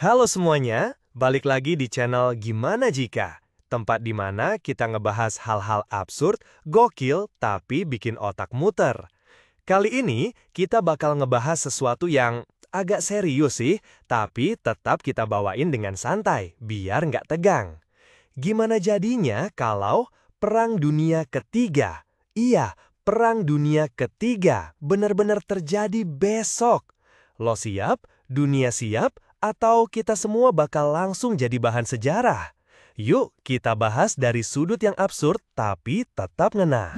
Halo semuanya, balik lagi di channel Gimana Jika? Tempat di mana kita ngebahas hal-hal absurd, gokil, tapi bikin otak muter. Kali ini kita bakal ngebahas sesuatu yang agak serius sih, tapi tetap kita bawain dengan santai, biar nggak tegang. Gimana jadinya kalau Perang Dunia Ketiga? Iya, Perang Dunia Ketiga benar-benar terjadi besok. Lo siap? Dunia siap? Atau kita semua bakal langsung jadi bahan sejarah? Yuk kita bahas dari sudut yang absurd tapi tetap ngena.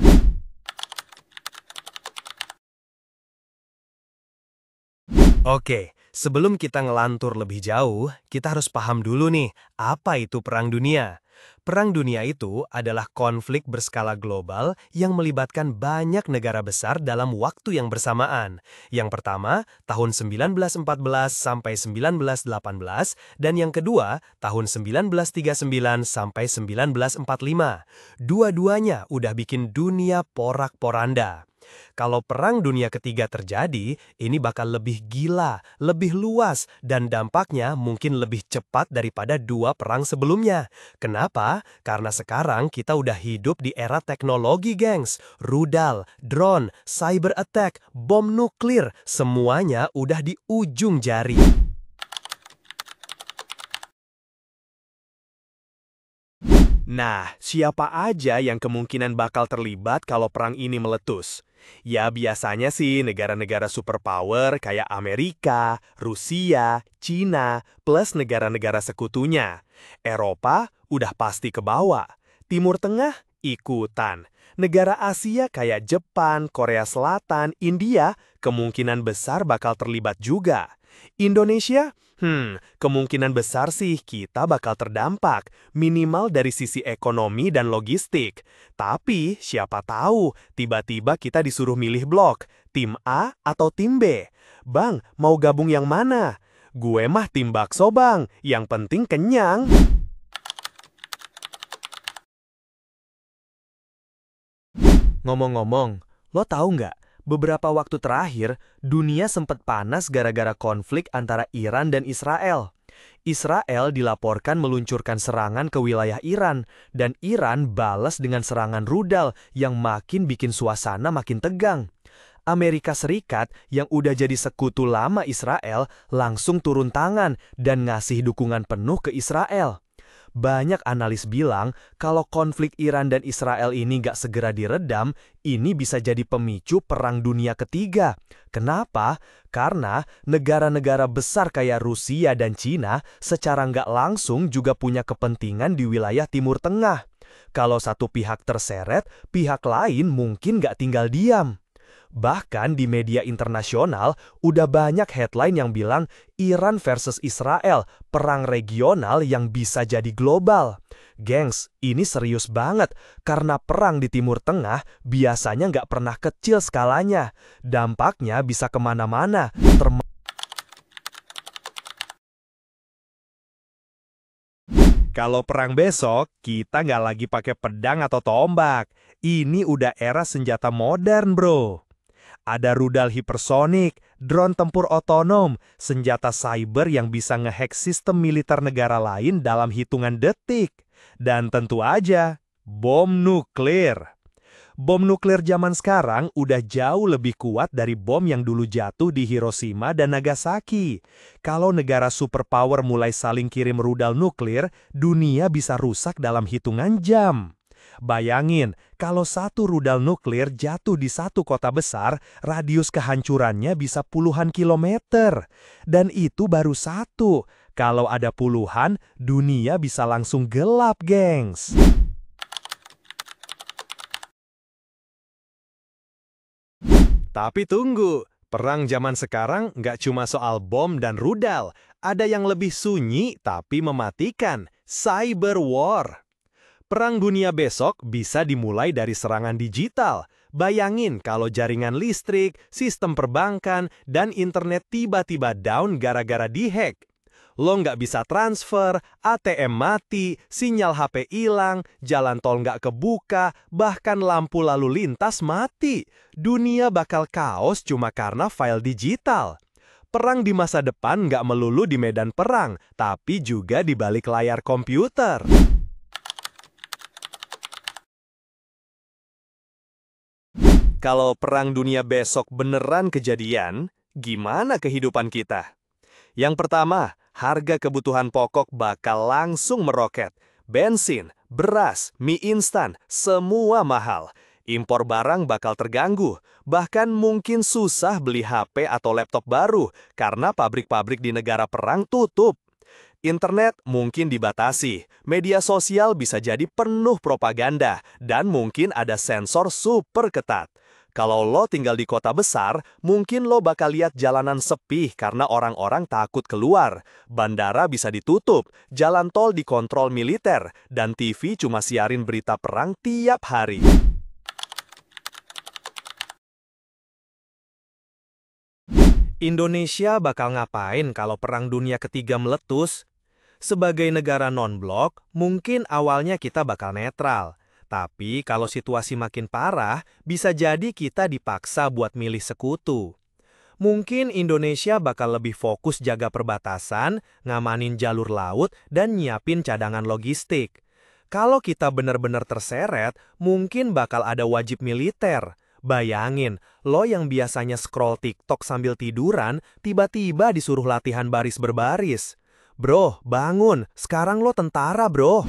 Oke, sebelum kita ngelantur lebih jauh, kita harus paham dulu nih, apa itu Perang Dunia? Perang Dunia itu adalah konflik berskala global yang melibatkan banyak negara besar dalam waktu yang bersamaan. Yang pertama, tahun 1914 sampai 1918, dan yang kedua, tahun 1939 sampai 1945. Dua-duanya udah bikin dunia porak-poranda. Kalau Perang Dunia Ketiga terjadi, ini bakal lebih gila, lebih luas, dan dampaknya mungkin lebih cepat daripada dua perang sebelumnya. Kenapa? Karena sekarang kita udah hidup di era teknologi, gengs. Rudal, drone, cyber attack, bom nuklir, semuanya udah di ujung jari. Nah, siapa aja yang kemungkinan bakal terlibat kalau perang ini meletus? Ya biasanya sih negara-negara superpower kayak Amerika, Rusia, Cina, plus negara-negara sekutunya. Eropa udah pasti ke bawah. Timur Tengah ikutan. Negara Asia kayak Jepang, Korea Selatan, India kemungkinan besar bakal terlibat juga. Indonesia? Kemungkinan besar sih kita bakal terdampak, minimal dari sisi ekonomi dan logistik. Tapi siapa tahu, tiba-tiba kita disuruh milih blok, tim A atau tim B. Bang, mau gabung yang mana? Gue mah tim bakso bang, yang penting kenyang. Ngomong-ngomong, lo tahu nggak? Beberapa waktu terakhir, dunia sempat panas gara-gara konflik antara Iran dan Israel. Israel dilaporkan meluncurkan serangan ke wilayah Iran, dan Iran balas dengan serangan rudal yang makin bikin suasana makin tegang. Amerika Serikat yang udah jadi sekutu lama Israel langsung turun tangan dan ngasih dukungan penuh ke Israel. Banyak analis bilang kalau konflik Iran dan Israel ini nggak segera diredam, ini bisa jadi pemicu Perang Dunia Ketiga. Kenapa? Karena negara-negara besar kayak Rusia dan Cina secara nggak langsung juga punya kepentingan di wilayah Timur Tengah. Kalau satu pihak terseret, pihak lain mungkin nggak tinggal diam. Bahkan di media internasional, udah banyak headline yang bilang Iran versus Israel, perang regional yang bisa jadi global. Gengs, ini serius banget, karena perang di Timur Tengah biasanya nggak pernah kecil skalanya. Dampaknya bisa kemana-mana, Kalau perang besok, kita nggak lagi pakai pedang atau tombak. Ini udah era senjata modern, bro. Ada rudal hipersonik, drone tempur otonom, senjata cyber yang bisa ngehack sistem militer negara lain dalam hitungan detik. Dan tentu aja, bom nuklir. Bom nuklir zaman sekarang udah jauh lebih kuat dari bom yang dulu jatuh di Hiroshima dan Nagasaki. Kalau negara superpower mulai saling kirim rudal nuklir, dunia bisa rusak dalam hitungan jam. Bayangin, kalau satu rudal nuklir jatuh di satu kota besar, radius kehancurannya bisa puluhan kilometer. Dan itu baru satu. Kalau ada puluhan, dunia bisa langsung gelap, gengs. Tapi tunggu, perang zaman sekarang nggak cuma soal bom dan rudal. Ada yang lebih sunyi tapi mematikan, cyber war. Perang dunia besok bisa dimulai dari serangan digital. Bayangin kalau jaringan listrik, sistem perbankan, dan internet tiba-tiba down gara-gara dihack. Lo nggak bisa transfer, ATM mati, sinyal HP hilang, jalan tol nggak kebuka, bahkan lampu lalu lintas mati. Dunia bakal kaos cuma karena file digital. Perang di masa depan nggak melulu di medan perang, tapi juga di balik layar komputer. Kalau perang dunia besok beneran kejadian, gimana kehidupan kita? Yang pertama, harga kebutuhan pokok bakal langsung meroket. Bensin, beras, mie instan, semua mahal. Impor barang bakal terganggu. Bahkan mungkin susah beli HP atau laptop baru karena pabrik-pabrik di negara perang tutup. Internet mungkin dibatasi, media sosial bisa jadi penuh propaganda, dan mungkin ada sensor super ketat. Kalau lo tinggal di kota besar, mungkin lo bakal lihat jalanan sepi karena orang-orang takut keluar. Bandara bisa ditutup, jalan tol dikontrol militer, dan TV cuma siarin berita perang tiap hari. Indonesia bakal ngapain kalau Perang Dunia Ketiga meletus? Sebagai negara non-blok, mungkin awalnya kita bakal netral. Tapi kalau situasi makin parah, bisa jadi kita dipaksa buat milih sekutu. Mungkin Indonesia bakal lebih fokus jaga perbatasan, ngamanin jalur laut, dan nyiapin cadangan logistik. Kalau kita benar-benar terseret, mungkin bakal ada wajib militer. Bayangin, lo yang biasanya scroll TikTok sambil tiduran, tiba-tiba disuruh latihan baris berbaris. Bro, bangun, sekarang lo tentara, bro.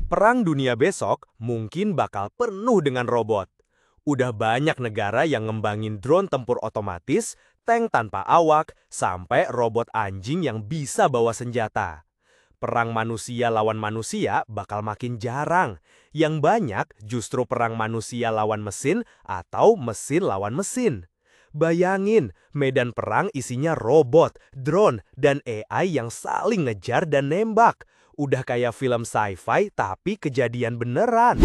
Perang dunia besok mungkin bakal penuh dengan robot. Udah banyak negara yang ngembangin drone tempur otomatis, tank tanpa awak, sampai robot anjing yang bisa bawa senjata. Perang manusia lawan manusia bakal makin jarang. Yang banyak justru perang manusia lawan mesin atau mesin lawan mesin. Bayangin, medan perang isinya robot, drone, dan AI yang saling ngejar dan nembak. Udah kayak film sci-fi tapi kejadian beneran.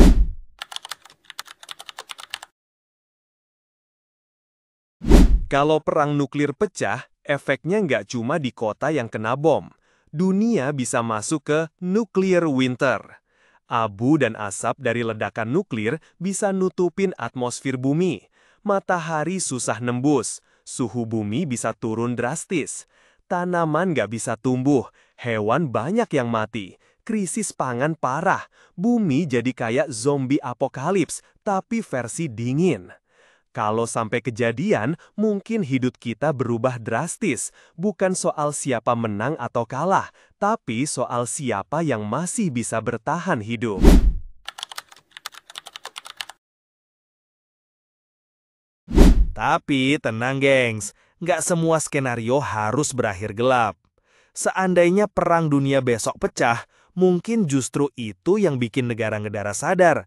Kalau perang nuklir pecah, efeknya nggak cuma di kota yang kena bom. Dunia bisa masuk ke nuclear winter. Abu dan asap dari ledakan nuklir bisa nutupin atmosfer bumi. Matahari susah nembus, suhu bumi bisa turun drastis. Tanaman nggak bisa tumbuh, hewan banyak yang mati, krisis pangan parah, bumi jadi kayak zombie apokalips, tapi versi dingin. Kalau sampai kejadian, mungkin hidup kita berubah drastis, bukan soal siapa menang atau kalah, tapi soal siapa yang masih bisa bertahan hidup. Tapi tenang gengs, nggak semua skenario harus berakhir gelap. Seandainya perang dunia besok pecah, mungkin justru itu yang bikin negara-negara sadar.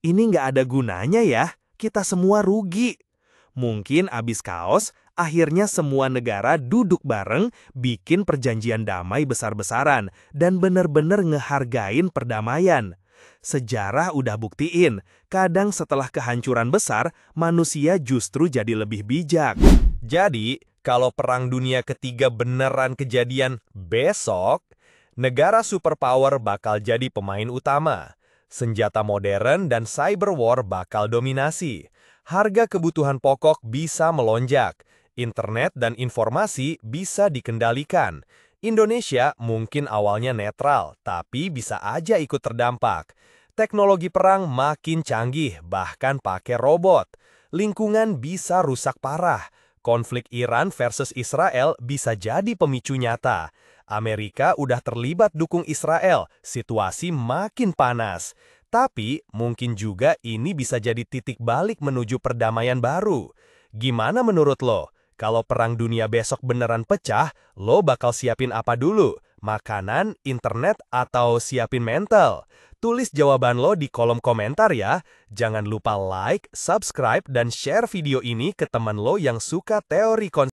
Ini nggak ada gunanya ya, kita semua rugi. Mungkin abis kaos, akhirnya semua negara duduk bareng, bikin perjanjian damai besar-besaran, dan bener-bener ngehargain perdamaian. Sejarah udah buktiin, kadang setelah kehancuran besar, manusia justru jadi lebih bijak. Jadi, kalau Perang Dunia Ketiga beneran kejadian besok, negara superpower bakal jadi pemain utama. Senjata modern dan cyber war bakal dominasi. Harga kebutuhan pokok bisa melonjak. Internet dan informasi bisa dikendalikan. Indonesia mungkin awalnya netral, tapi bisa aja ikut terdampak. Teknologi perang makin canggih, bahkan pakai robot. Lingkungan bisa rusak parah. Konflik Iran versus Israel bisa jadi pemicu nyata. Amerika udah terlibat dukung Israel, situasi makin panas. Tapi mungkin juga ini bisa jadi titik balik menuju perdamaian baru. Gimana menurut lo? Kalau perang dunia besok beneran pecah, lo bakal siapin apa dulu? Makanan, internet, atau siapin mental? Tulis jawaban lo di kolom komentar ya. Jangan lupa like, subscribe, dan share video ini ke teman lo yang suka teori konspirasi.